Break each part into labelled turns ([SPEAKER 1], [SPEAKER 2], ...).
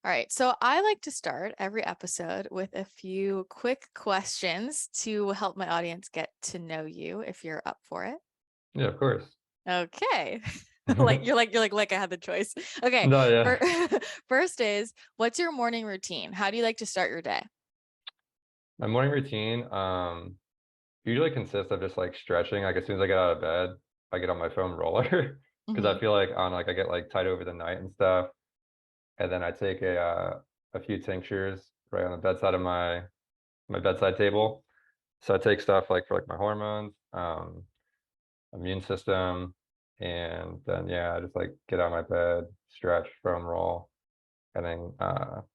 [SPEAKER 1] All right. So I like to start every episode with a few quick questions to help my audience get to know you if you're up for it.
[SPEAKER 2] Yeah, of course.
[SPEAKER 1] Okay. Like I had the choice. Okay.
[SPEAKER 2] No, yeah.
[SPEAKER 1] fir- First is, what's your morning routine? How do you like to start your day?
[SPEAKER 2] My morning routine usually consists of just like stretching. Like as soon as I get out of bed, I get on my foam roller because
[SPEAKER 1] Hmm.
[SPEAKER 2] I feel like on like I get like tight over the night and stuff. And then I take a few tinctures right on the bedside of my bedside table. So I take stuff like for like my hormones, immune system, and then yeah, I just like get out of my bed, stretch, foam roll, and then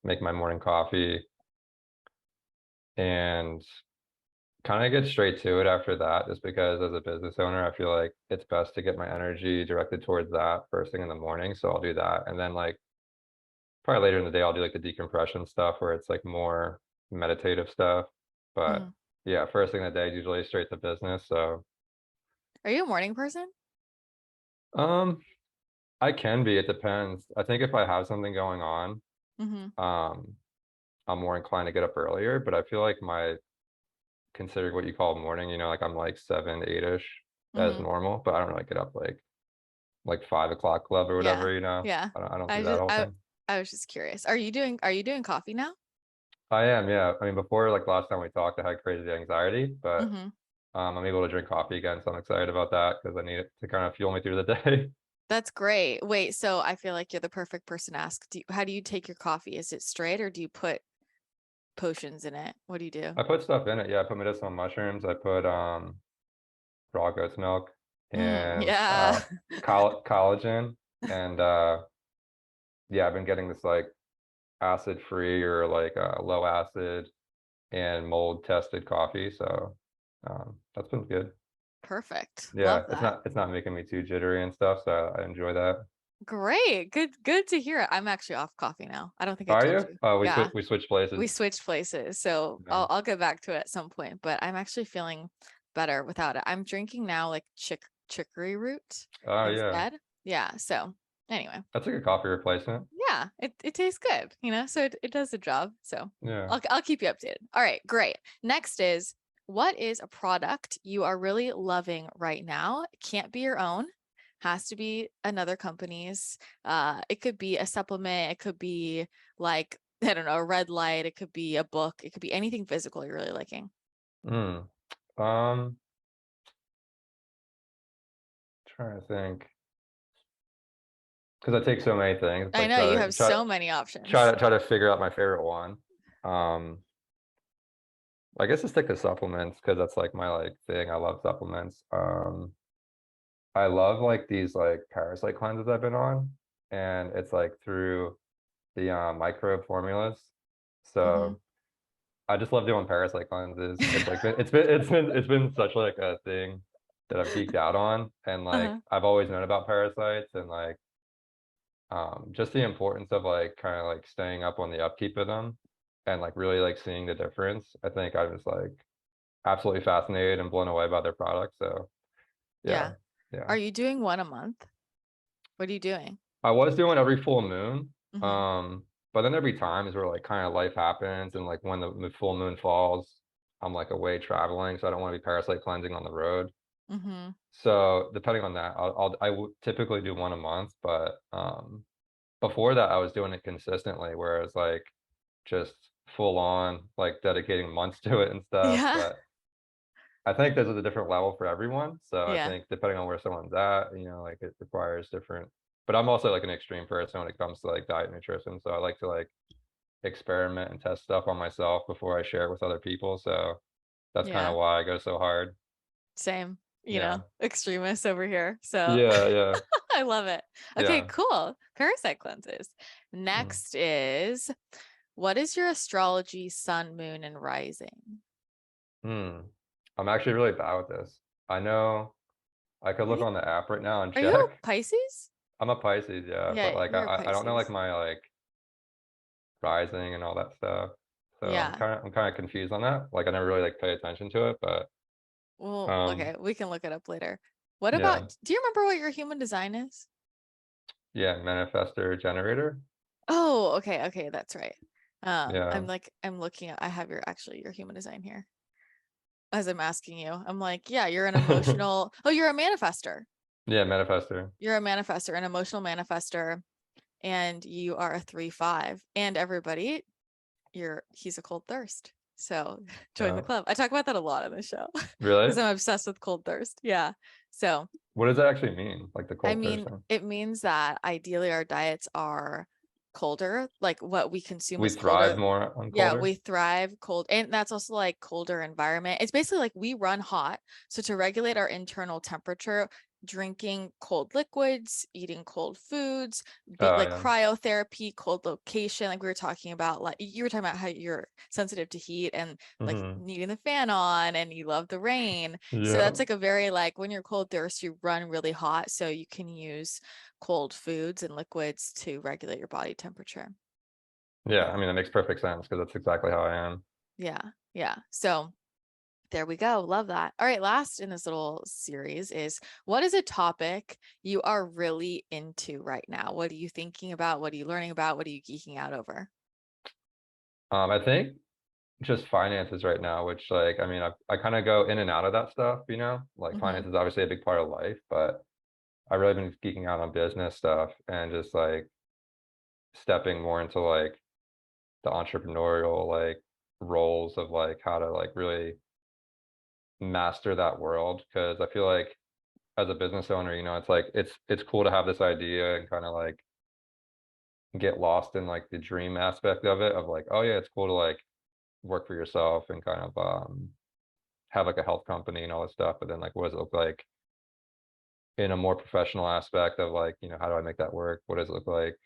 [SPEAKER 2] make my morning coffee and kind of get straight to it after that, just because as a business owner, I feel like it's best to get my energy directed towards that first thing in the morning. So I'll do that. And then like probably later in the day, I'll do like the decompression stuff where it's like more meditative stuff. But
[SPEAKER 1] Hmm.
[SPEAKER 2] yeah, first thing in the day, usually straight to business. So
[SPEAKER 1] Are you a morning person?
[SPEAKER 2] um I can be, it depends. I think if I have something going on,
[SPEAKER 1] Hmm.
[SPEAKER 2] um I'm more inclined to get up earlier, but I feel like my considered what you call morning, like I'm like 7, 8-ish as
[SPEAKER 1] Hmm.
[SPEAKER 2] normal, but I don't really get up like 5 o'clock club or
[SPEAKER 1] Yeah.
[SPEAKER 2] whatever.
[SPEAKER 1] Yeah.
[SPEAKER 2] I don't
[SPEAKER 1] I
[SPEAKER 2] do that
[SPEAKER 1] just I
[SPEAKER 2] often.
[SPEAKER 1] I was just curious. Are you doing coffee now?
[SPEAKER 2] I am, yeah. I mean, before like last time we talked, I had crazy anxiety, but
[SPEAKER 1] Hmm.
[SPEAKER 2] I'm able to drink coffee again, so I'm excited about that because I need it to kind of fuel me through the day.
[SPEAKER 1] That's great. Wait, so I feel like you're the perfect person to ask. How do you take your coffee? Is it straight or do you put potions in it? What do you do?
[SPEAKER 2] I put stuff in it. Yeah, I put medicinal mushrooms. I put raw goat's milk and
[SPEAKER 1] Yeah.
[SPEAKER 2] collagen, and yeah, I've been getting this like acid free or like low acid and mold tested coffee. So that's been good.
[SPEAKER 1] Perfect.
[SPEAKER 2] Yeah,
[SPEAKER 1] Love
[SPEAKER 2] it's
[SPEAKER 1] that.
[SPEAKER 2] not making me too jittery and stuff, so I enjoy that.
[SPEAKER 1] Great. Good to hear it. I'm actually off coffee now. I don't think I
[SPEAKER 2] Are
[SPEAKER 1] told
[SPEAKER 2] you?
[SPEAKER 1] you.
[SPEAKER 2] Oh,
[SPEAKER 1] Yeah.
[SPEAKER 2] we switched
[SPEAKER 1] We
[SPEAKER 2] places.
[SPEAKER 1] switched places. So I'll
[SPEAKER 2] Nice.
[SPEAKER 1] I'll get back to it at some point, but I'm actually feeling better without it. I'm drinking now like chicory root
[SPEAKER 2] Oh yeah,
[SPEAKER 1] instead. Yeah. So anyway.
[SPEAKER 2] that's a good coffee replacement.
[SPEAKER 1] Yeah, it tastes good, so it does the job. So
[SPEAKER 2] Yeah.
[SPEAKER 1] I'll keep you updated. All right, great. Next is, what is a product you are really loving right now? It can't be your own, has to be another company's. It could be a supplement, it could be like, I don't know, a red light, it could be a book, it could be anything physical you're really liking.
[SPEAKER 2] Mm. Um, Trying to think because I take so many things. It's
[SPEAKER 1] I
[SPEAKER 2] like
[SPEAKER 1] know you
[SPEAKER 2] try to
[SPEAKER 1] have
[SPEAKER 2] try
[SPEAKER 1] so many
[SPEAKER 2] try
[SPEAKER 1] options.
[SPEAKER 2] to try to figure out my favorite one. Um, I guess to stick to supplements because that's like my like thing. I love supplements. I love like these like parasite cleanses I've been on, and it's like through the microbe formulas.
[SPEAKER 1] Hmm.
[SPEAKER 2] So I just love doing parasite cleanses. It's like it's been such like a thing that I've geeked out on, and like
[SPEAKER 1] Uh-huh.
[SPEAKER 2] I've always known about parasites and like just the importance of like kind of like staying up on the upkeep of them and like really like seeing the difference. I think I was like absolutely fascinated and blown away by their products. So yeah,
[SPEAKER 1] Yeah.
[SPEAKER 2] yeah.
[SPEAKER 1] Are you doing one a month? What are you doing?
[SPEAKER 2] I was doing every full moon.
[SPEAKER 1] Hmm.
[SPEAKER 2] But then every time is where like kind of life happens and like when the full moon falls, I'm like away traveling, so I don't want to be parasite cleansing on the road.
[SPEAKER 1] Hmm.
[SPEAKER 2] So depending on that, I would typically do one a month, but before that I was doing it consistently, whereas like just full on like dedicating months to it and stuff.
[SPEAKER 1] Yeah.
[SPEAKER 2] But I think there's a different level for everyone. So I
[SPEAKER 1] Yeah.
[SPEAKER 2] think depending on where someone's at, like it requires different. But I'm also like an extreme person when it comes to like diet nutrition. So I like to like experiment and test stuff on myself before I share it with other people. So that's kind
[SPEAKER 1] Yeah.
[SPEAKER 2] of why I go so hard.
[SPEAKER 1] Same,
[SPEAKER 2] Yeah.
[SPEAKER 1] extremists over here. So
[SPEAKER 2] Yeah, yeah,
[SPEAKER 1] I love it. Okay,
[SPEAKER 2] yeah.
[SPEAKER 1] cool. Parasite cleanses.
[SPEAKER 2] Mm.
[SPEAKER 1] Next is, what is your astrology, sun, moon, and rising?
[SPEAKER 2] Hmm. I'm actually really bad with this. I know I could
[SPEAKER 1] Are
[SPEAKER 2] look
[SPEAKER 1] you
[SPEAKER 2] on the app right now and
[SPEAKER 1] are you a
[SPEAKER 2] check.
[SPEAKER 1] Pisces?
[SPEAKER 2] I'm a Pisces, yeah, but
[SPEAKER 1] Yeah,
[SPEAKER 2] like
[SPEAKER 1] you're a
[SPEAKER 2] I don't know like
[SPEAKER 1] Pisces.
[SPEAKER 2] my like rising and all that stuff. So
[SPEAKER 1] Yeah.
[SPEAKER 2] I'm kind of confused on that. Like I never really like pay attention to it, but
[SPEAKER 1] Well,
[SPEAKER 2] um
[SPEAKER 1] okay, we can look it up later. What
[SPEAKER 2] yeah.
[SPEAKER 1] about, do you remember what your human design is?
[SPEAKER 2] Yeah, manifestor generator.
[SPEAKER 1] Oh, okay, okay, that's right.
[SPEAKER 2] Yeah.
[SPEAKER 1] I'm looking at, I have your human design here as I'm asking you. I'm like, yeah, you're an emotional, oh, you're a manifester.
[SPEAKER 2] Yeah, manifester.
[SPEAKER 1] You're a manifester, an emotional manifester, and you are a 3-5. And everybody, he's a cold thirst. So join the
[SPEAKER 2] Yeah.
[SPEAKER 1] club. I talk about that a lot on the show because
[SPEAKER 2] Really?
[SPEAKER 1] I'm obsessed with cold thirst. Yeah. So
[SPEAKER 2] What does that actually mean? Like the
[SPEAKER 1] I
[SPEAKER 2] cold
[SPEAKER 1] mean,
[SPEAKER 2] person?
[SPEAKER 1] it means that ideally our diets are colder, like what we consume
[SPEAKER 2] We
[SPEAKER 1] is
[SPEAKER 2] thrive
[SPEAKER 1] colder.
[SPEAKER 2] more on
[SPEAKER 1] Yeah,
[SPEAKER 2] colder?
[SPEAKER 1] we thrive cold, and that's also like colder environment. It's basically like we run hot. So to regulate our internal temperature, drinking cold liquids, eating cold foods, be
[SPEAKER 2] Oh
[SPEAKER 1] like
[SPEAKER 2] yeah.
[SPEAKER 1] cryotherapy, cold location, like we were talking about, like you were talking about how you're sensitive to heat and like
[SPEAKER 2] Hmm.
[SPEAKER 1] needing the fan on and you love the rain. So
[SPEAKER 2] Yeah.
[SPEAKER 1] that's like a very like when you're cold thirst, you run really hot. So you can use cold foods and liquids to regulate your body temperature.
[SPEAKER 2] Yeah,
[SPEAKER 1] Yeah.
[SPEAKER 2] I mean, that makes perfect sense because that's exactly how I am.
[SPEAKER 1] Yeah. Yeah. So there we go. Love that. All right. Last in this little series is what is a topic you are really into right now? What are you thinking about? What are you learning about? What are you geeking out over?
[SPEAKER 2] I think just finances right now, which like, I mean, I kind of go in and out of that stuff, you know, like
[SPEAKER 1] Mm-hmm.
[SPEAKER 2] finance is obviously a big part of life, but I really been geeking out on business stuff and just like stepping more into like the entrepreneurial like roles of like how to like really master that world. Because I feel like as a business owner, you know, it's like it's cool to have this idea and kind of like get lost in like the dream aspect of it of like, oh yeah, it's cool to like work for yourself and kind of have like a health company and all this stuff. But then like what does it look like in a more professional aspect of like, you know, how do I make that work? What does it look like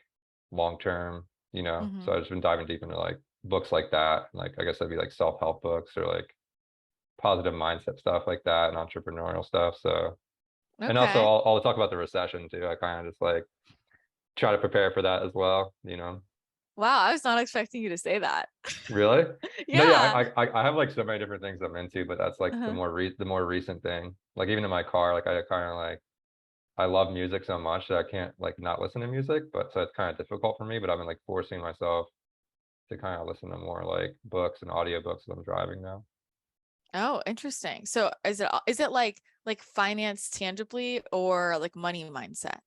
[SPEAKER 2] long term? You know,
[SPEAKER 1] Mm-hmm.
[SPEAKER 2] so I've just been diving deep into like books like that. Like I guess that'd be like self-help books or like positive mindset stuff like that and entrepreneurial stuff. So and also
[SPEAKER 1] Okay.
[SPEAKER 2] I'll talk about the recession too. I kind of just like try to prepare for that as well, you know.
[SPEAKER 1] Wow. I was not expecting you to say that.
[SPEAKER 2] Really? No, yeah,
[SPEAKER 1] Yeah.
[SPEAKER 2] I have like so many different things I'm into, but that's like
[SPEAKER 1] Uh-huh.
[SPEAKER 2] the more recent thing. Like even in my car, like I kind of like I love music so much that I can't like not listen to music, but so it's kind of difficult for me, but I've been like forcing myself to kind of listen to more like books and audiobooks as I'm driving now.
[SPEAKER 1] Oh, interesting. So is it like finance tangibly or like money mindset?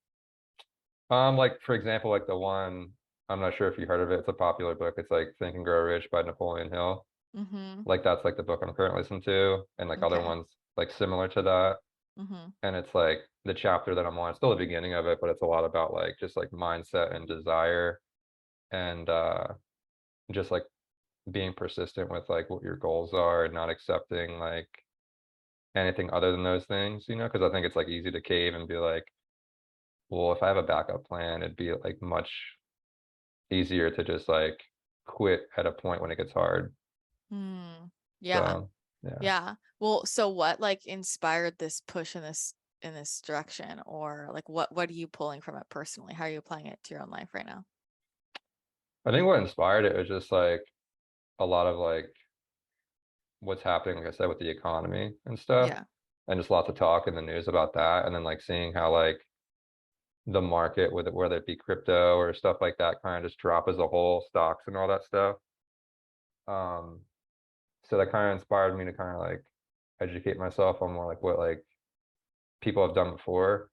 [SPEAKER 2] Like for example, like the one I'm not sure if you heard of it, it's a popular book. It's like Think and Grow Rich by Napoleon Hill.
[SPEAKER 1] Mm-hmm.
[SPEAKER 2] Like that's like the book I'm currently listening to, and like other
[SPEAKER 1] Okay.
[SPEAKER 2] ones like similar to that.
[SPEAKER 1] Mm-hmm.
[SPEAKER 2] And it's like the chapter that I'm on, it's still the beginning of it, but it's a lot about like just like mindset and desire and just like being persistent with like what your goals are and not accepting like anything other than those things, you know, because I think it's like easy to cave and be like, well, if I have a backup plan, it'd be like much easier to just like quit at a point when it gets hard.
[SPEAKER 1] Hmm. Yeah.
[SPEAKER 2] So yeah.
[SPEAKER 1] Yeah. Well, so what like inspired this push in this direction, or like what are you pulling from it personally? How are you applying it to your own life right now?
[SPEAKER 2] I think what inspired it was just like a lot of like what's happening, like I said, with the economy and stuff,
[SPEAKER 1] Yeah.
[SPEAKER 2] and just lots of talk in the news about that, and then like seeing how like the market, whether it be crypto or stuff like that, kind of just drop as a whole, stocks and all that stuff. Um, so that kind of inspired me to kind of like educate myself on more like what like people have done before,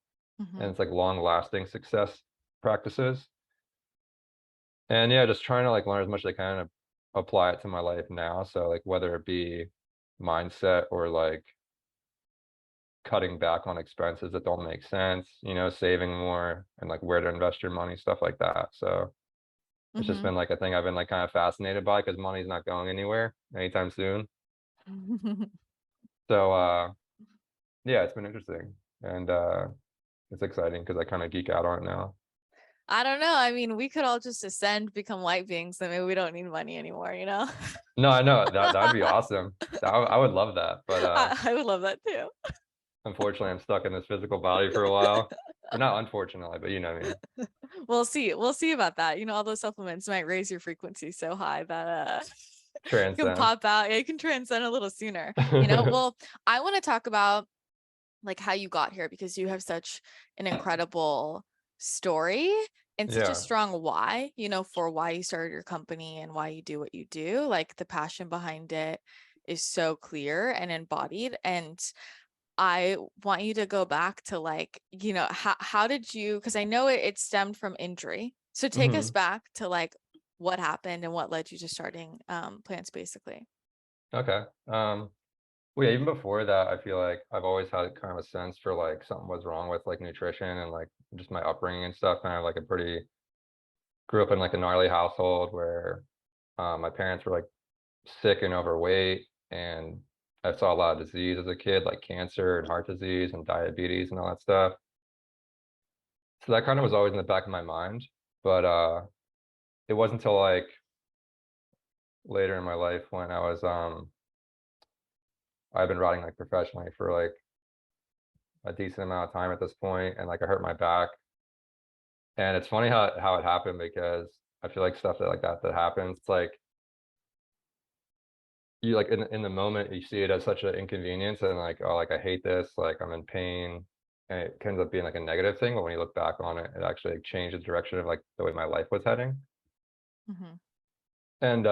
[SPEAKER 2] and
[SPEAKER 1] Mm-hmm.
[SPEAKER 2] it's like long lasting success practices. And yeah, just trying to like learn as much as I can and apply it to my life now. So like whether it be mindset or like cutting back on expenses that don't make sense, you know, saving more and like where to invest your money, stuff like that. So it's just
[SPEAKER 1] Mm-hmm.
[SPEAKER 2] been like a thing I've been like kind of fascinated by because money's not going anywhere anytime soon. So yeah, it's been interesting and it's exciting because I kind of geek out on it now.
[SPEAKER 1] I don't know. I mean, we could all just ascend, become light beings, then maybe we don't need money anymore, you know?
[SPEAKER 2] No, I know that'd be awesome. I would love that, but
[SPEAKER 1] I would love that too.
[SPEAKER 2] unfortunately I'm stuck in this physical body for a while. Or not unfortunately, but you know what I mean.
[SPEAKER 1] We'll see. We'll see about that. You know, all those supplements might raise your frequency so high that you can
[SPEAKER 2] Transcend.
[SPEAKER 1] pop out. Yeah, you can transcend a little sooner. You know, well, I want to talk about like how you got here because you have such an incredible story and such a
[SPEAKER 2] Yeah.
[SPEAKER 1] strong why, for why you started your company and why you do what you do. Like the passion behind it is so clear and embodied. And I want you to go back to like, how did you, because I know it stemmed from injury. So take us
[SPEAKER 2] Hmm.
[SPEAKER 1] back to like what happened and what led you to starting plants basically.
[SPEAKER 2] Okay. Well, yeah, even before that, I feel like I've always had kind of a sense for like something was wrong with like nutrition and like just my upbringing and stuff. Kind of like a pretty grew up in like a gnarly household where my parents were like sick and overweight, and I saw a lot of disease as a kid, like cancer and heart disease and diabetes and all that stuff. So that kind of was always in the back of my mind. But it wasn't until like later in my life when I've been riding like professionally for like a decent amount of time at this point, and like I hurt my back. And it's funny how it happened because I feel like stuff that happens, it's like you like in the moment you see it as such an inconvenience and like, oh, like I hate this, like I'm in pain, and it ends up being like a negative thing. But when you look back on it, it actually like, changed the direction of like the way my life was heading.
[SPEAKER 1] Hmm.
[SPEAKER 2] And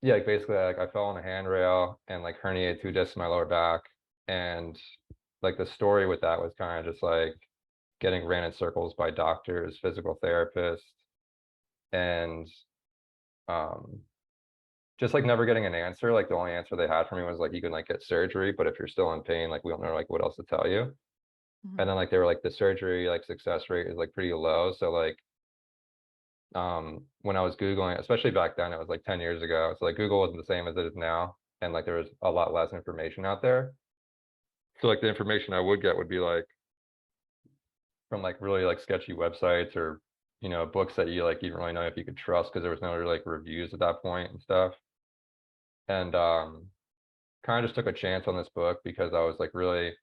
[SPEAKER 2] yeah, like basically like I fell on a handrail and like herniated 2 discs in my lower back. And like the story with that was kind of just like getting ran in circles by doctors, physical therapists, and um just like never getting an answer. Like the only answer they had for me was like you can like get surgery, but if you're still in pain, like we don't know like what else to tell you.
[SPEAKER 1] Hmm.
[SPEAKER 2] And then like they were like the surgery like success rate is like pretty low. So like when I was Googling, especially back then, it was like 10 years ago. So like Google wasn't the same as it is now. And like there was a lot less information out there. So like the information I would get would be like from like really like sketchy websites or books that you like you didn't really know if you could trust because there was no like reviews at that point and stuff. And kind of just took a chance on this book because I was like really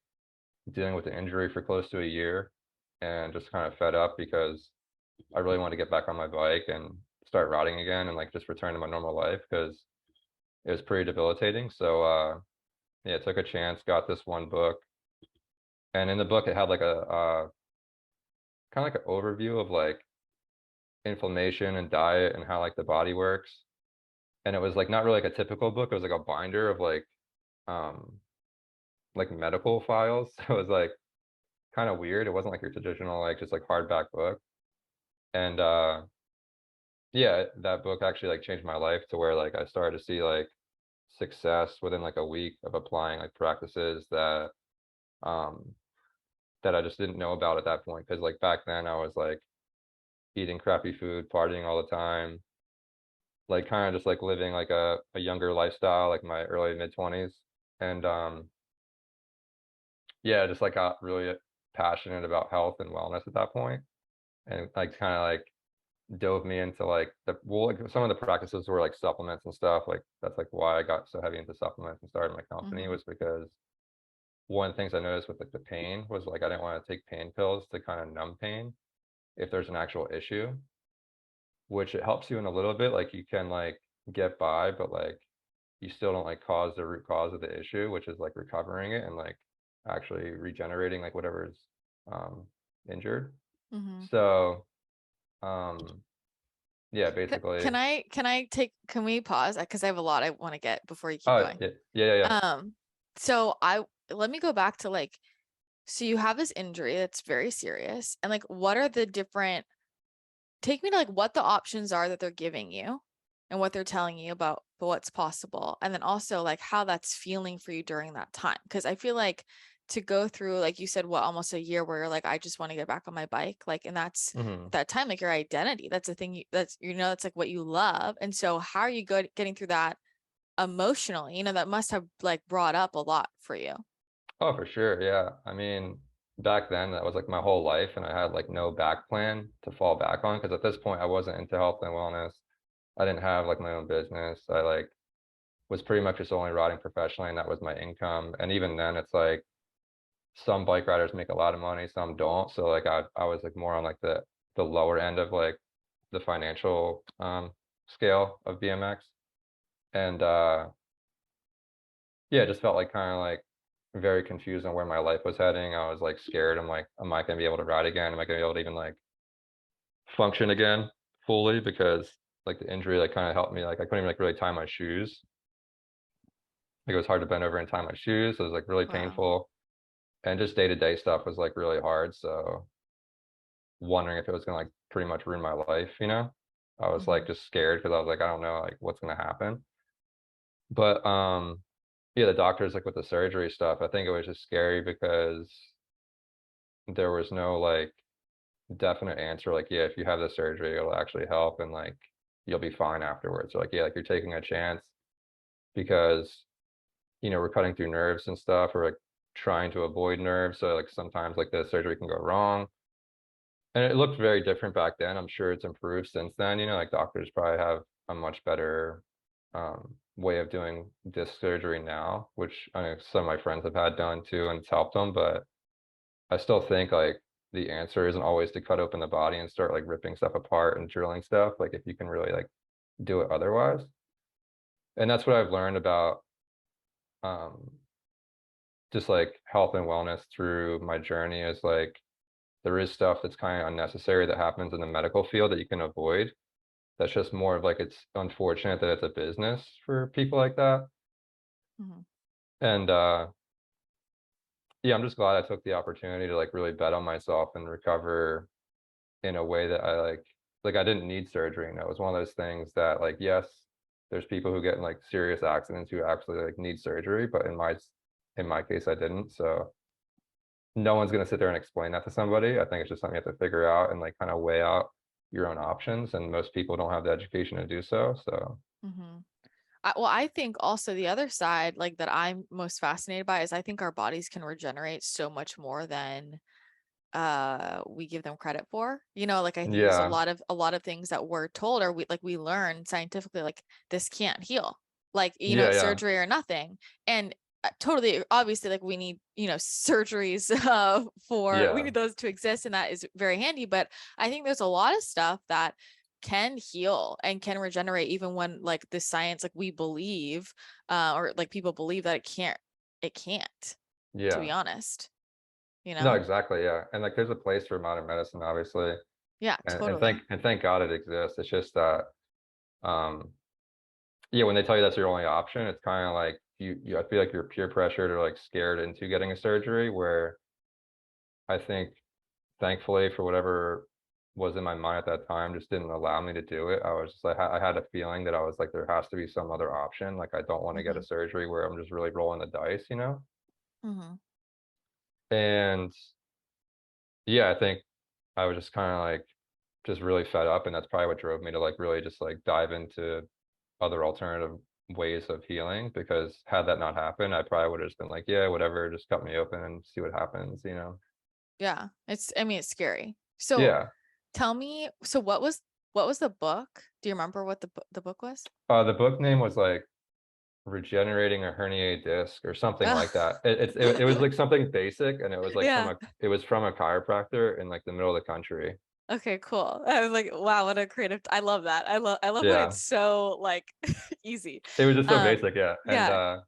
[SPEAKER 2] dealing with the injury for close to a year and just kind of fed up because I really wanted to get back on my bike and start riding again and like just return to my normal life because it was pretty debilitating. So yeah, took a chance, got this one book, and in the book it had like a kind of like an overview of like inflammation and diet and how like the body works. And it was like not really like a typical book. It was like a binder of um like medical files. So it was like kind of weird. It wasn't like your traditional like just like hardback book. And yeah, that book actually like changed my life to where like I started to see like success within like a week of applying like practices um that I just didn't know about at that point. Because like back then I was like eating crappy food, partying all the time, like kind of just like living like a younger lifestyle, like my early mid 20s. And yeah, just like got really passionate about health and wellness at that point, and like kind of like dove me into like like some of the practices were like supplements and stuff. Like that's like why I got so heavy into supplements and started my company
[SPEAKER 1] Hmm.
[SPEAKER 2] was because one of the things I noticed with like the pain was like I didn't want to take pain pills to kind of numb pain if there's an actual issue, which it helps you in a little bit. Like you can like get by, but like you still don't like cause the root cause of the issue, which is like recovering it and like actually regenerating like whatever is um injured.
[SPEAKER 1] Hmm.
[SPEAKER 2] So um yeah, basically.
[SPEAKER 1] Can we pause? Because I have a lot I want to get before you keep
[SPEAKER 2] Oh
[SPEAKER 1] going.
[SPEAKER 2] yeah, yeah, yeah, yeah.
[SPEAKER 1] Um, so let me go back to like, so you have this injury that's very serious, and like, what are the different, take me to like what the options are that they're giving you and what they're telling you about what's possible. And then also like how that's feeling for you during that time. Because I feel like to go through, like you said, what, almost a year where you're like, I just want to get back on my bike. Like, and that's at
[SPEAKER 2] Hmm.
[SPEAKER 1] that time, like your identity. That's the thing that's, that's like what you love. And so how are you good getting through that emotionally? That must have like brought up a lot for you.
[SPEAKER 2] Oh, for sure. Yeah. I mean, back then that was like my whole life, and I had like no back plan to fall back on because at this point I wasn't into health and wellness. I didn't have like my own business. I like was pretty much just only riding professionally, and that was my income. And even then, it's like some bike riders make a lot of money, some don't. So like I was like more on like the lower end of like the financial scale of BMX. And yeah, it just felt like kind of like very confused on where my life was heading. I was like scared. I'm like, am I gonna be able to ride again? Am I gonna be able to even like function again fully because like the injury like kind of helped me. Like I couldn't even like really tie my shoes. Like it was hard to bend over and tie my shoes. So it was like really
[SPEAKER 1] Wow.
[SPEAKER 2] painful. And just day-to-day stuff was like really hard. So wondering if it was gonna like pretty much ruin my life, you know? I was like
[SPEAKER 1] Hmm.
[SPEAKER 2] just scared because I was like, I don't know like what's gonna happen. But yeah, the doctors like with the surgery stuff, I think it was just scary because there was no like definite answer like, yeah, if you have the surgery, it'll actually help and like you'll be fine afterwards. So like, yeah, like you're taking a chance because we're cutting through nerves and stuff or like trying to avoid nerves. So like sometimes like the surgery can go wrong. And it looked very different back then. I'm sure it's improved since then. Like doctors probably have a much better way of doing disc surgery now, which I know some of my friends have had done too, and it's helped them. But I still think like the answer isn't always to cut open the body and start like ripping stuff apart and drilling stuff. Like if you can really like do it otherwise. And that's what I've learned about um, just like health and wellness through my journey is like there is stuff that's kind of unnecessary that happens in the medical field that you can avoid. That's just more of like it's unfortunate that it's a business for people like that.
[SPEAKER 1] Hmm.
[SPEAKER 2] And yeah, I'm just glad I took the opportunity to like really bet on myself and recover in a way that I like I didn't need surgery. And it was one of those things that like yes, there's people who get in like serious accidents who actually like need surgery, but in my case I didn't. So no one's going to sit there and explain that to somebody. I think it's just something you have to figure out and like kind of weigh out your own options. And most people don't have the education to do so. So
[SPEAKER 1] Hmm. Well, I think also the other side, like that I'm most fascinated by is I think our bodies can regenerate so much more than we give them credit for. Like I think there's a
[SPEAKER 2] yeah,
[SPEAKER 1] lot of things that we're told or we learn scientifically like this can't heal. Like,
[SPEAKER 2] yeah, yeah,
[SPEAKER 1] surgery or nothing. And totally obviously like we need, surgeries for we
[SPEAKER 2] yeah,
[SPEAKER 1] need those to exist and that is very handy, but I think there's a lot of stuff that can heal and can regenerate even when like the science like we believe or like people believe that it can't, to
[SPEAKER 2] yeah.
[SPEAKER 1] be honest,
[SPEAKER 2] No, exactly. Yeah. And like there's a place for modern medicine, obviously.
[SPEAKER 1] Yeah, totally.
[SPEAKER 2] And thank God it exists. It's just that um yeah, when they tell you that's your only option, it's kind of like you I feel like you're peer pressured or like scared into getting a surgery where I think thankfully for whatever was in my mind at that time just didn't allow me to do it. I was just like I had a feeling that I was like there has to be some other option. Like I don't want to get
[SPEAKER 1] Hmm.
[SPEAKER 2] a surgery where I'm just really rolling the dice.
[SPEAKER 1] Hmm.
[SPEAKER 2] And yeah, I think I was just kind of like just really fed up, and that's probably what drove me to like really just like dive into other alternative ways of healing because had that not happened, I probably would have just been like, yeah, whatever, just cut me open and see what happens.
[SPEAKER 1] Yeah, I mean, it's scary. So
[SPEAKER 2] Yeah.
[SPEAKER 1] tell me, so what was the book? Do you remember what the book was?
[SPEAKER 2] The book name was like Regenerating a Herniated Disc or something like
[SPEAKER 1] Oh.
[SPEAKER 2] that. It was like something basic, and it was like
[SPEAKER 1] Yeah.
[SPEAKER 2] it was from a chiropractor in like the middle of the country.
[SPEAKER 1] Okay, cool. I was like, wow, what a creative. I love that. I love when it's
[SPEAKER 2] Yeah.
[SPEAKER 1] so like easy.
[SPEAKER 2] It was just so
[SPEAKER 1] Um,
[SPEAKER 2] basic, yeah. And
[SPEAKER 1] yeah.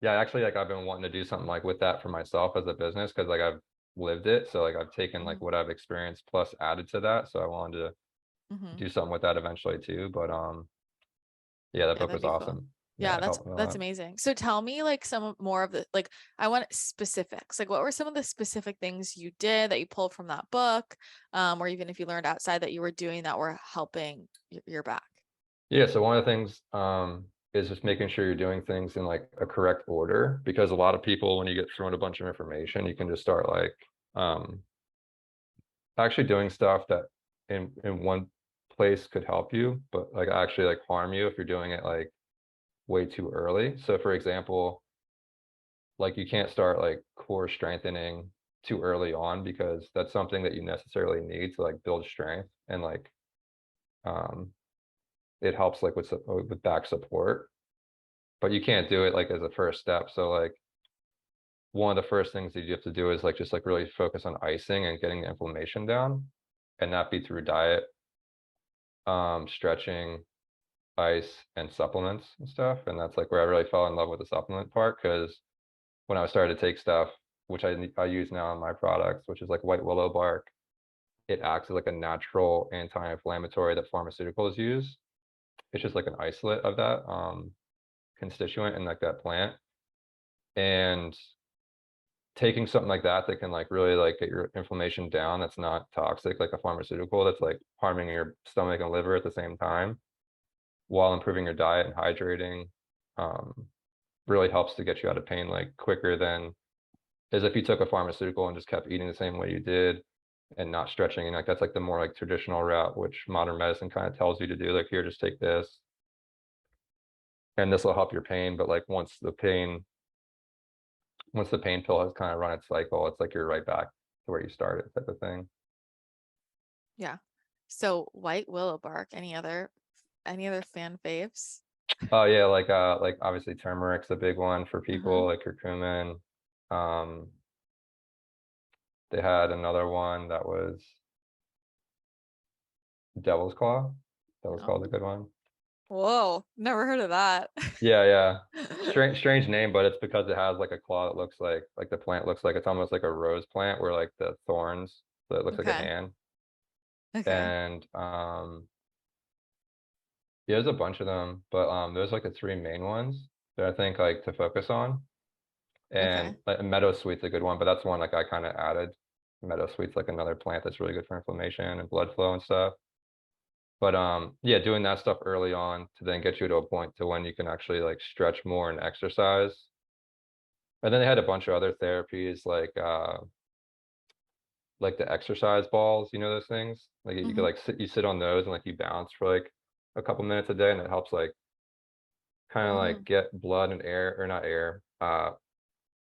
[SPEAKER 2] yeah, actually, like I've been wanting to do something like with that for myself as a business because like I've lived it. So like I've taken like
[SPEAKER 1] Hmm.
[SPEAKER 2] what I've experienced plus added to that. So I wanted to
[SPEAKER 1] Hmm.
[SPEAKER 2] do something with that eventually too. But yeah, that
[SPEAKER 1] Yeah,
[SPEAKER 2] book
[SPEAKER 1] that'd
[SPEAKER 2] was
[SPEAKER 1] be cool.
[SPEAKER 2] awesome. Yeah,
[SPEAKER 1] Yeah,
[SPEAKER 2] it
[SPEAKER 1] that's
[SPEAKER 2] helped me a
[SPEAKER 1] that's
[SPEAKER 2] lot.
[SPEAKER 1] amazing. So tell me like more of the like I want specifics. Like what were some of the specific things you did that you pulled from that book? Or even if you learned outside that you were doing that were helping your back.
[SPEAKER 2] Yeah, so one of the things is just making sure you're doing things in like a correct order because a lot of people when you get thrown a bunch of information, you can just start like um actually doing stuff that in one place could help you, but like actually like harm you if you're doing it like way too early. So for example, like you can't start like core strengthening too early on because that's something that you necessarily need to like build strength and like um it helps like with back support, but you can't do it like as a first step. So like one of the first things that you have to do is like just like really focus on icing and getting the inflammation down, and that be through diet, stretching, ice, and supplements and stuff. And that's like where I really fell in love with the supplement part because when I started to take stuff, which I use now in my products, which is like white willow bark, it acts as like a natural anti-inflammatory that pharmaceuticals use. It's just like an isolate of that constituent in like that plant. And taking something like that can like really like get your inflammation down, that's not toxic like a pharmaceutical that's like harming your stomach and liver at the same time, while improving your diet and hydrating, um, really helps to get you out of pain like quicker than as if you took a pharmaceutical and just kept eating the same way you did and not stretching. And like that's like the more like traditional route, which modern medicine kind of tells you to do. Like, here, just take this and this will help your pain. But like once the pain pill has kind of run its cycle, it's like you're right back to where you started, type of thing.
[SPEAKER 1] Yeah. So white willow bark, any other fan faves?
[SPEAKER 2] Oh yeah, like obviously turmeric's a big one for
[SPEAKER 1] Mm-hmm.
[SPEAKER 2] people, like curcumin. Um, they had another one that was devil's claw. Devil's claw is a
[SPEAKER 1] Oh,
[SPEAKER 2] good one.
[SPEAKER 1] whoa, never heard of that.
[SPEAKER 2] Yeah, yeah. Strange name, but it's because it has like a claw that looks like the plant looks like it's almost like a rose plant where like the thorns, so it looks like a
[SPEAKER 1] Okay.
[SPEAKER 2] hand.
[SPEAKER 1] Okay.
[SPEAKER 2] And yeah, there's a bunch of them, but there's like the three main ones that I think like to focus on.
[SPEAKER 1] Okay.
[SPEAKER 2] And like meadowsweet's a good one, but that's one like I kind of added. Meadowsweet's like another plant that's really good for inflammation and blood flow and stuff. But yeah, doing that stuff early on to then get you to a point to when you can actually like stretch more and exercise. And then they had a bunch of other therapies like the exercise balls, you know those things? Like you could
[SPEAKER 1] Mm-hmm.
[SPEAKER 2] like sit on those and like you bounce for like a couple minutes a day, and it helps like kind of
[SPEAKER 1] Mm-hmm.
[SPEAKER 2] like get blood and air, or not air,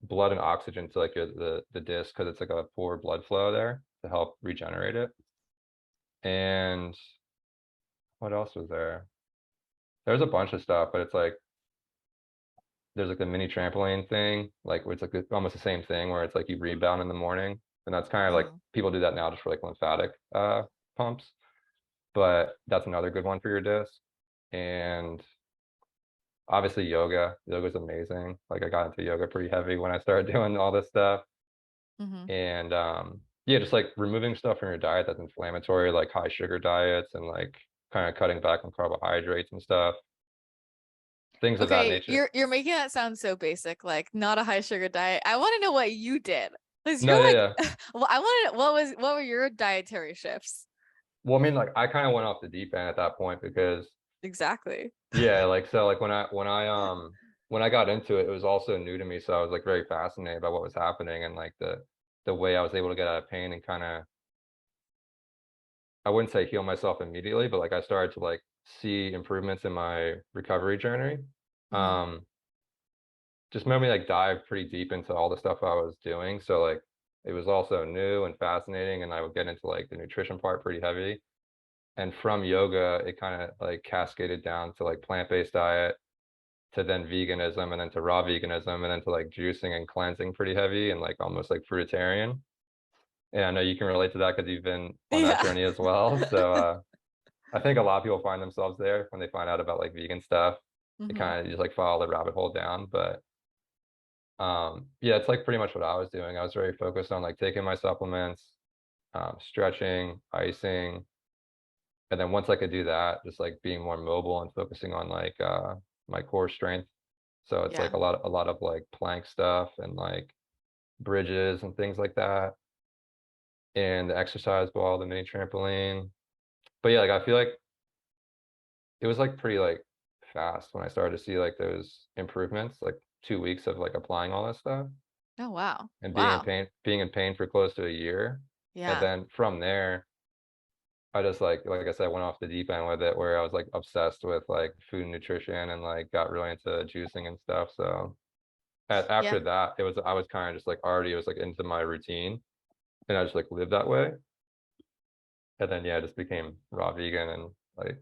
[SPEAKER 2] blood and oxygen to like the disc, because it's like a poor blood flow there to help regenerate it. And what else was there? There's a bunch of stuff, but it's like there's like the mini trampoline thing, like it's like almost the same thing where it's like you rebound in the morning, and that's kind of like
[SPEAKER 1] Mm-hmm.
[SPEAKER 2] people do that now just for like lymphatic pumps, but that's another good one for your disc. And obviously yoga's amazing. Like I got into yoga pretty heavy when I started doing all this stuff.
[SPEAKER 1] Mm-hmm.
[SPEAKER 2] And yeah, just like removing stuff from your diet that's inflammatory, like high sugar diets, and like kind of cutting back on carbohydrates and stuff, things of that
[SPEAKER 1] Okay,
[SPEAKER 2] nature.
[SPEAKER 1] you're making that sound so basic, like not a high sugar diet. I want to know what you did. Because
[SPEAKER 2] No,
[SPEAKER 1] you're
[SPEAKER 2] yeah,
[SPEAKER 1] like,
[SPEAKER 2] yeah.
[SPEAKER 1] well, what were your dietary shifts?
[SPEAKER 2] Well, I mean, like I kind of went off the deep end at that point because
[SPEAKER 1] Exactly.
[SPEAKER 2] yeah, like so like when I got into it, it was also new to me. So I was like very fascinated by what was happening, and like the way I was able to get out of pain and kind of, I wouldn't say heal myself immediately, but like I started to like see improvements in my recovery journey.
[SPEAKER 1] Mm-hmm.
[SPEAKER 2] Um, just made me like dive pretty deep into all the stuff I was doing. So like it was also new and fascinating, and I would get into like the nutrition part pretty heavy. And from yoga, it kind of like cascaded down to like plant-based diet, to then veganism, and then to raw veganism, and then to like juicing and cleansing pretty heavy, and like almost like fruitarian. And I know you can relate to that because you've been on that
[SPEAKER 1] Yeah.
[SPEAKER 2] journey as well. So I think a lot of people find themselves there when they find out about like vegan stuff. They
[SPEAKER 1] Mm-hmm.
[SPEAKER 2] kind of just like follow the rabbit hole down. But yeah, it's like pretty much what I was doing. I was very focused on like taking my supplements, stretching, icing, and then once I could do that, just like being more mobile and focusing on like my core strength. So it's like
[SPEAKER 1] Yeah.
[SPEAKER 2] a lot of like plank stuff and like bridges and things like that, and the exercise ball, the mini trampoline. But yeah, like I feel like it was like pretty like fast when I started to see like those improvements, like 2 weeks of like applying all this stuff
[SPEAKER 1] Oh, wow.
[SPEAKER 2] and
[SPEAKER 1] Wow.
[SPEAKER 2] being in pain for close to a year. And
[SPEAKER 1] Yeah.
[SPEAKER 2] then from there, I just like I said, went off the deep end with it, where I was like obsessed with like food and nutrition, and like got really into juicing and stuff. So
[SPEAKER 1] Yeah.
[SPEAKER 2] after that, I was kind of just like already, it was like into my routine, and I just like lived that way. And then yeah, I just became raw vegan and like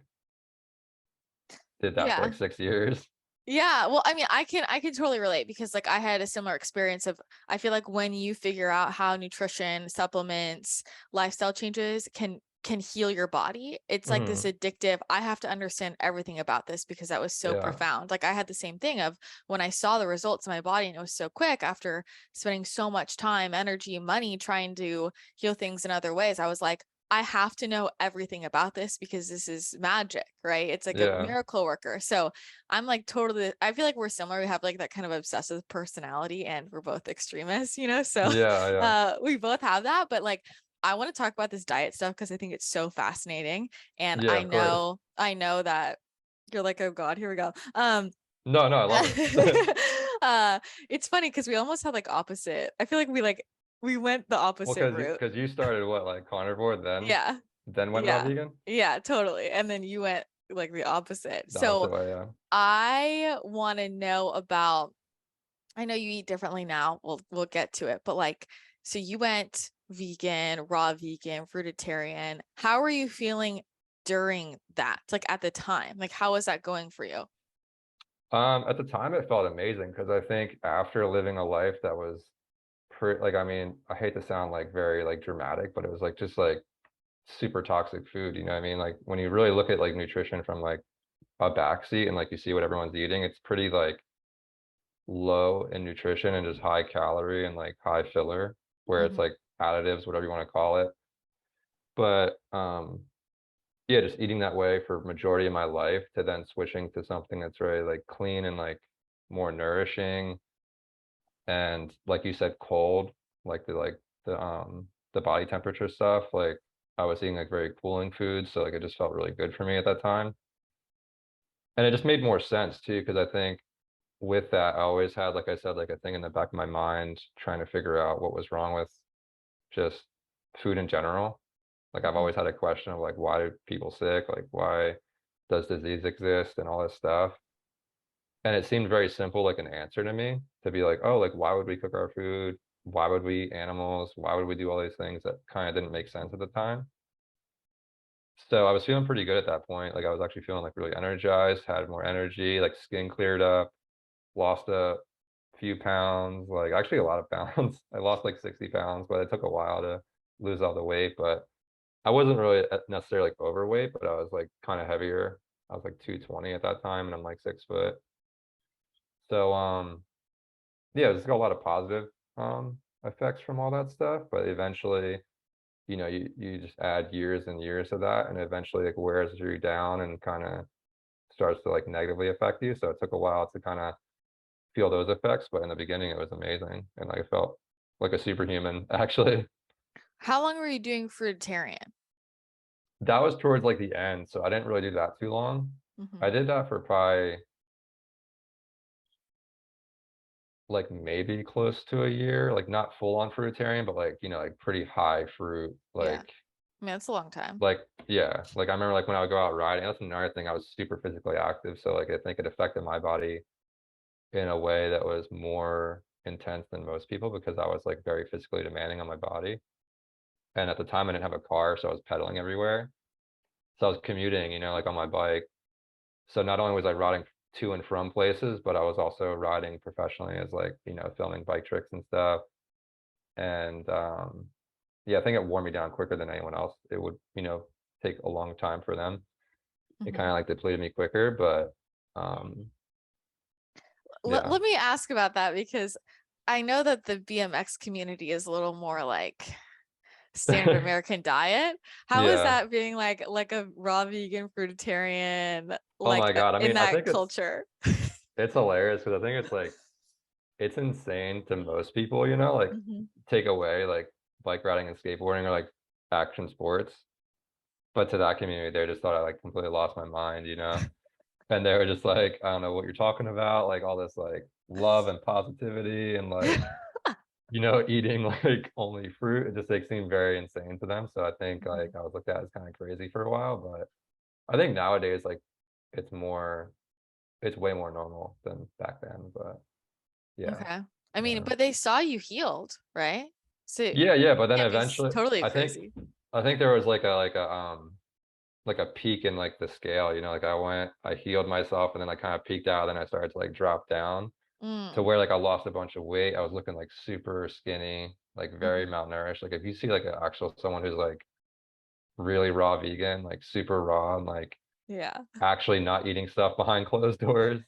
[SPEAKER 2] did that for like
[SPEAKER 1] Yeah.
[SPEAKER 2] 6 years.
[SPEAKER 1] Yeah, well, I mean, I can totally relate because like I had a similar experience of I feel like when you figure out how nutrition, supplements, lifestyle changes can heal your body, it's like this
[SPEAKER 2] Hmm.
[SPEAKER 1] addictive, I have to understand everything about this because that was so
[SPEAKER 2] Yeah.
[SPEAKER 1] profound. Like I had the same thing of when I saw the results in my body and it was so quick after spending so much time, energy, money trying to heal things in other ways, I was like, I have to know everything about this because this is magic, right? It's like a
[SPEAKER 2] Yeah.
[SPEAKER 1] miracle worker. So I'm like totally, I feel like we're similar. We have like that kind of obsessive personality and we're both extremists, you know? So
[SPEAKER 2] Yeah, yeah.
[SPEAKER 1] we both have that. But like, I want to talk about this diet stuff because I think it's so fascinating. And
[SPEAKER 2] Yeah, of course.
[SPEAKER 1] I know that you're like, oh God, here we go.
[SPEAKER 2] No, no, I love it.
[SPEAKER 1] uh, it's funny because we almost had like opposite. I feel like we went the
[SPEAKER 2] Well,
[SPEAKER 1] opposite route.
[SPEAKER 2] because you started what, like carnivore,
[SPEAKER 1] Yeah.
[SPEAKER 2] then went raw
[SPEAKER 1] Yeah.
[SPEAKER 2] vegan?
[SPEAKER 1] Yeah, totally. And then you went like the opposite.
[SPEAKER 2] The opposite
[SPEAKER 1] So
[SPEAKER 2] way, yeah.
[SPEAKER 1] I want to know about, I know you eat differently now. We'll get to it, but like, so you went vegan, raw vegan, fruitarian. How are you feeling during that? Like at the time? Like how was that going for you?
[SPEAKER 2] At the time it felt amazing because I think after living a life that was pretty, like, I mean, I hate to sound like very like dramatic, but it was like just like super toxic food, you know what I mean? Like when you really look at like nutrition from like a backseat and like you see what everyone's eating, it's pretty like low in nutrition and just high calorie and like high filler, where it's
[SPEAKER 1] Hmm.
[SPEAKER 2] like additives, whatever you want to call it. But yeah, just eating that way for majority of my life to then switching to something that's very like clean and like more nourishing and like you said, cold, like the body temperature stuff. Like I was eating like very cooling foods, so like it just felt really good for me at that time. And it just made more sense too, because I think with that, I always had, like I said, like a thing in the back of my mind trying to figure out what was wrong with just food in general. Like I've
[SPEAKER 1] Hmm.
[SPEAKER 2] always had a question of like why do people sick? Like why does disease exist and all this stuff? And it seemed very simple, like an answer to me to be like, oh, like why would we cook our food? Why would we eat animals? Why would we do all these things that kind of didn't make sense at the time? So I was feeling pretty good at that point. Like I was actually feeling like really energized, had more energy, like skin cleared up, lost a few pounds, like actually a lot of pounds. I lost like 60 pounds, but it took a while to lose all the weight. But I wasn't really necessarily like overweight, but I was like kind of heavier. I was like 220 at that time, and I'm like 6 foot. So yeah, there's got a lot of positive effects from all that stuff, but eventually, you just add years and years of that, and eventually like wears you down and kind of starts to like negatively affect you. So it took a while to kind of feel those effects, but in the beginning it was amazing, and like I felt like a superhuman actually.
[SPEAKER 1] How long were you doing fruitarian?
[SPEAKER 2] That was towards like the end, so I didn't really do that too long.
[SPEAKER 1] Hmm.
[SPEAKER 2] I did that for probably like maybe close to a year, like not full on fruitarian, but like, like pretty high fruit,
[SPEAKER 1] Yeah. I mean, that's a long time.
[SPEAKER 2] yeah, like I remember like when I would go out riding, that's another thing. I was super physically active, so like I think it affected my body in a way that was more intense than most people because I was like very physically demanding on my body. And at the time I didn't have a car, so I was pedaling everywhere. So I was commuting, like on my bike. So not only was I riding to and from places, but I was also riding professionally as like, filming bike tricks and stuff. And yeah, I think it wore me down quicker than anyone else. It would, take a long time for them. It
[SPEAKER 1] Hmm.
[SPEAKER 2] kind of like depleted me quicker, but yeah.
[SPEAKER 1] Let me ask about that because I know that the BMX community is a little more like standard American diet. How is
[SPEAKER 2] Yeah.
[SPEAKER 1] that being like a raw vegan fruitarian
[SPEAKER 2] Oh
[SPEAKER 1] like
[SPEAKER 2] my God. I
[SPEAKER 1] in
[SPEAKER 2] mean, I
[SPEAKER 1] that
[SPEAKER 2] think
[SPEAKER 1] culture?
[SPEAKER 2] it's hilarious because I think it's like it's insane to most people, like
[SPEAKER 1] Hmm.
[SPEAKER 2] take away like bike riding and skateboarding or like action sports. But to that community, they just thought I like completely lost my mind. And they were just like, I don't know what you're talking about, like all this like love and positivity and like, eating like only fruit. It just like seemed very insane to them. So I think like I was looked at as kind of crazy for a while, but I think nowadays like it's more it's way more normal than back then. But yeah.
[SPEAKER 1] Okay. I mean,
[SPEAKER 2] Yeah.
[SPEAKER 1] but they saw you healed, right? So it
[SPEAKER 2] Yeah, yeah, but then
[SPEAKER 1] can't be
[SPEAKER 2] eventually
[SPEAKER 1] totally
[SPEAKER 2] I think
[SPEAKER 1] crazy.
[SPEAKER 2] I think there was like a peak in like the scale, like I healed myself and then I kind of peaked out and I started to like drop down to
[SPEAKER 1] Mm.
[SPEAKER 2] where like I lost a bunch of weight. I was looking like super skinny, like very
[SPEAKER 1] Hmm.
[SPEAKER 2] malnourished. Like if you see like an actual someone who's like really raw vegan, like super raw and like
[SPEAKER 1] Yeah.
[SPEAKER 2] actually not eating stuff behind closed doors,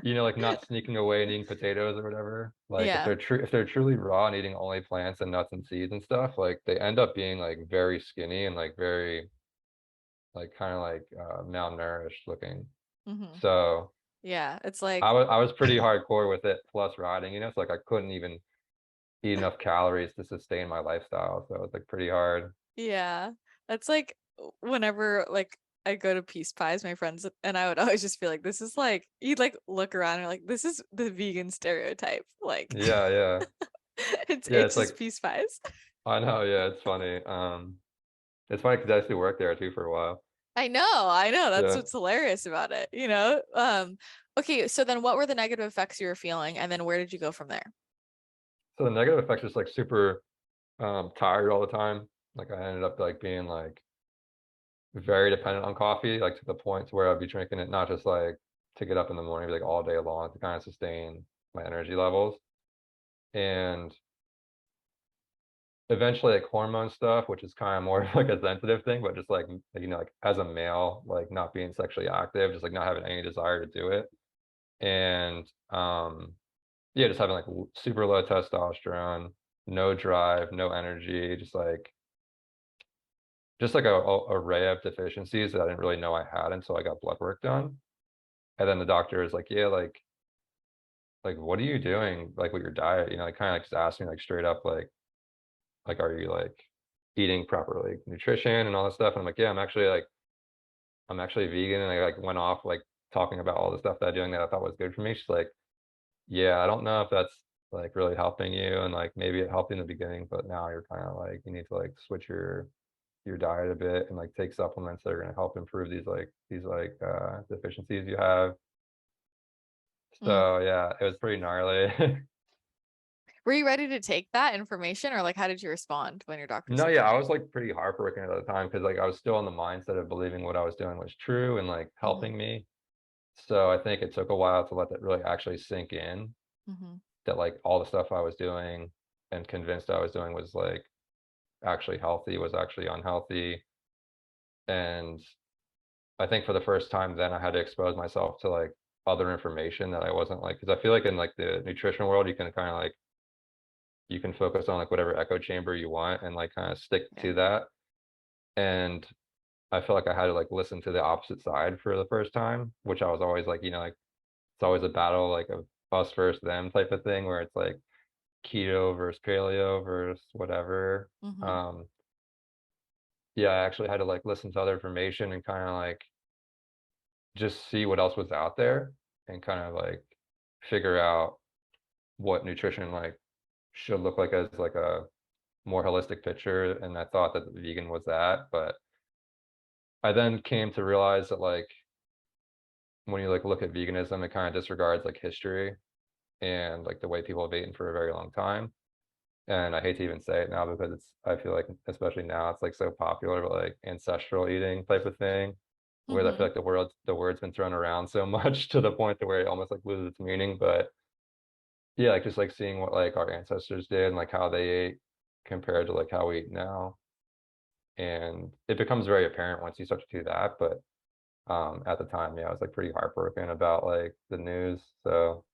[SPEAKER 2] you know, like not sneaking away and eating potatoes or whatever. Like
[SPEAKER 1] Yeah.
[SPEAKER 2] if they're truly raw and eating only plants and nuts and seeds and stuff, like they end up being like very skinny and like very like kind of like malnourished looking.
[SPEAKER 1] Hmm.
[SPEAKER 2] So
[SPEAKER 1] Yeah. It's like,
[SPEAKER 2] I was pretty hardcore with it plus riding, you know, so like I couldn't even eat enough calories to sustain my lifestyle. So it was like pretty hard.
[SPEAKER 1] yeah. That's like whenever like I go to Peace Pies, my friends and I would always just feel like this is like you'd like look around and you're like, this is the vegan stereotype. Like
[SPEAKER 2] Yeah, yeah. Yeah,
[SPEAKER 1] it's
[SPEAKER 2] it's
[SPEAKER 1] just
[SPEAKER 2] like
[SPEAKER 1] Peace Pies.
[SPEAKER 2] I know, yeah, it's funny. It's funny because I actually worked there too for a while.
[SPEAKER 1] I know. That's
[SPEAKER 2] Yeah.
[SPEAKER 1] what's hilarious about it, you know? Okay, so then what were the negative effects you were feeling, and then where did you go from there?
[SPEAKER 2] So the negative effects is like super tired all the time. Like I ended up like being like very dependent on coffee, like to the point to where I'd be drinking it not just like to get up in the morning, but like all day long to kind of sustain my energy levels. And eventually like hormone stuff, which is kind of more of like a sensitive thing, but just like you know, like as a male, like not being sexually active, just like not having any desire to do it. And yeah, just having like super low testosterone, no drive, no energy, just like a array of deficiencies that I didn't really know I had until I got blood work done. And then the doctor is like, yeah, like what are you doing like with your diet? You know, like kind of like just asked me like straight up like are you like eating proper like nutrition and all that stuff? And I'm like, yeah, I'm actually vegan. And I like went off like talking about all the stuff that I'm doing that I thought was good for me. She's like, yeah, I don't know if that's like really helping you. And like maybe it helped in the beginning, but now you're kind of like you need to like switch your diet a bit and like take supplements that are going to help improve these deficiencies you have.
[SPEAKER 1] Mm.
[SPEAKER 2] So yeah, it was pretty gnarly.
[SPEAKER 1] Were you ready to take that information, or like how did you respond when your doctor
[SPEAKER 2] No,
[SPEAKER 1] said
[SPEAKER 2] yeah,
[SPEAKER 1] that?
[SPEAKER 2] I was like pretty heartbroken at the time because like I was still in the mindset of believing what I was doing was true and like
[SPEAKER 1] Hmm.
[SPEAKER 2] helping me. So I think it took a while to let that really actually sink in
[SPEAKER 1] Hmm.
[SPEAKER 2] that like all the stuff I was doing and convinced I was doing was like actually healthy, was actually unhealthy. And I think for the first time then I had to expose myself to like other information that I wasn't like, because I feel like in like the nutrition world, you can kind of like, you can focus on like whatever echo chamber you want and like kind of stick
[SPEAKER 1] Yeah.
[SPEAKER 2] to that. And I feel like I had to like listen to the opposite side for the first time, which I was always like, you know, like it's always a battle like of us versus them type of thing where it's like keto versus paleo versus whatever.
[SPEAKER 1] Hmm.
[SPEAKER 2] Um, yeah, I actually had to like listen to other information and kind of like just see what else was out there and kind of like figure out what nutrition like should look like as like a more holistic picture. And I thought that the vegan was that, but I then came to realize that like when you like look at veganism, it kind of disregards like history and like the way people have eaten for a very long time. And I hate to even say it now because I feel like especially now it's like so popular, but like ancestral eating type of thing, where I feel
[SPEAKER 1] Hmm.
[SPEAKER 2] like the word's been thrown around so much to the point to where it almost like loses its meaning. But yeah, like just like seeing what like our ancestors did and like how they ate compared to like how we eat now. And it becomes very apparent once you start to do that. But at the time, yeah, I was like pretty heartbroken about like the news. So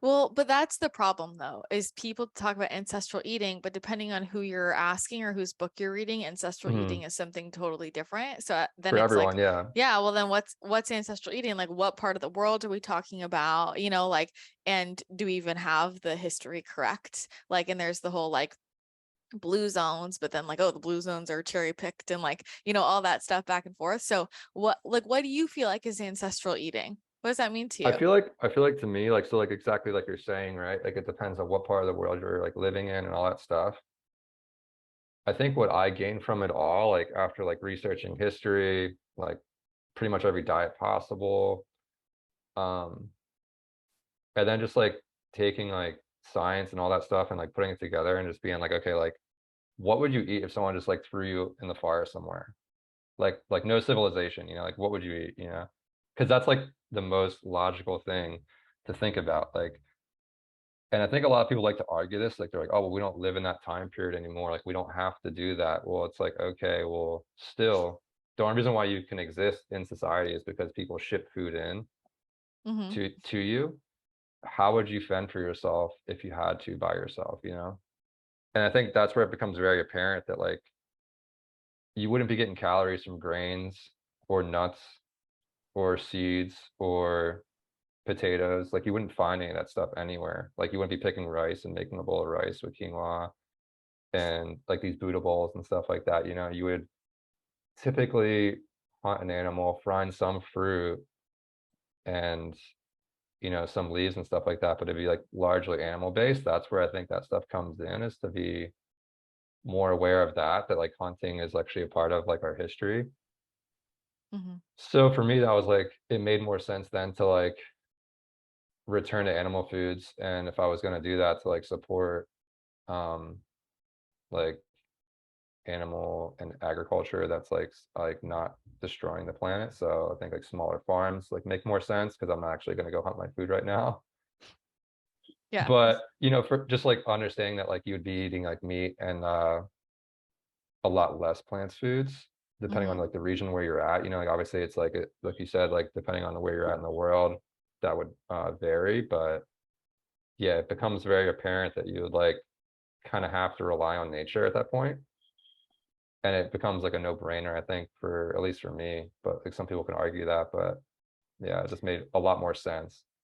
[SPEAKER 1] Well, but that's the problem though, is people talk about ancestral eating, but depending on who you're asking or whose book you're reading, ancestral eating
[SPEAKER 2] mhm,
[SPEAKER 1] is something totally different. So then
[SPEAKER 2] for
[SPEAKER 1] it's like,
[SPEAKER 2] everyone, yeah.
[SPEAKER 1] yeah, well then what's ancestral eating? Like what part of the world are we talking about? You know, like and do we even have the history correct? Like and there's the whole like blue zones, but then like oh the blue zones are cherry picked and like, you know, all that stuff back and forth. So what do you feel like is ancestral eating? What does that mean to you?
[SPEAKER 2] I feel like to me, like so like exactly like you're saying, right? Like it depends on what part of the world you're like living in and all that stuff. I think what I gained from it all, like after like researching history, like pretty much every diet possible, um, and then just like taking like science and all that stuff and like putting it together and just being like, okay, like what would you eat if someone just like threw you in the fire somewhere? Like no civilization, you know, like what would you eat, you know? Because that's like the most logical thing to think about. Like, and I think a lot of people like to argue this, like they're like, oh, well, we don't live in that time period anymore. Like we don't have to do that. Well, it's like, okay, well, still, the only reason why you can exist in society is because people ship food in.
[SPEAKER 1] Mhm.
[SPEAKER 2] to you, how would you fend for yourself if you had to by yourself, you know? And I think that's where it becomes very apparent that like you wouldn't be getting calories from grains or nuts or seeds or potatoes. Like you wouldn't find any of that stuff anywhere. Like you wouldn't be picking rice and making a bowl of rice with quinoa and like these Buddha bowls and stuff like that. You know, you would typically hunt an animal, find some fruit and some leaves and stuff like that, but it'd be like largely animal based. That's where I think that stuff comes in, is to be more aware of that like hunting is actually a part of like our history.
[SPEAKER 1] Mhm.
[SPEAKER 2] So for me, that was like it made more sense then to like return to animal foods, and if I was going to do that, to like support um like animal and agriculture that's like not destroying the planet. So I think like smaller farms like make more sense because I'm not actually going to go hunt my food right now.
[SPEAKER 1] Yeah.
[SPEAKER 2] But for just like understanding that like you would be eating like meat and a lot less plants foods depending on
[SPEAKER 1] Mhm.
[SPEAKER 2] like the region where you're at. Like obviously it's like like you said, like depending on where you're at in the world, that would vary. But yeah, it becomes very apparent that you would like kind of have to rely on nature at that point. And it becomes like a no-brainer, I think, for at least for me. But like some people can argue that, but yeah, it just made a lot more sense.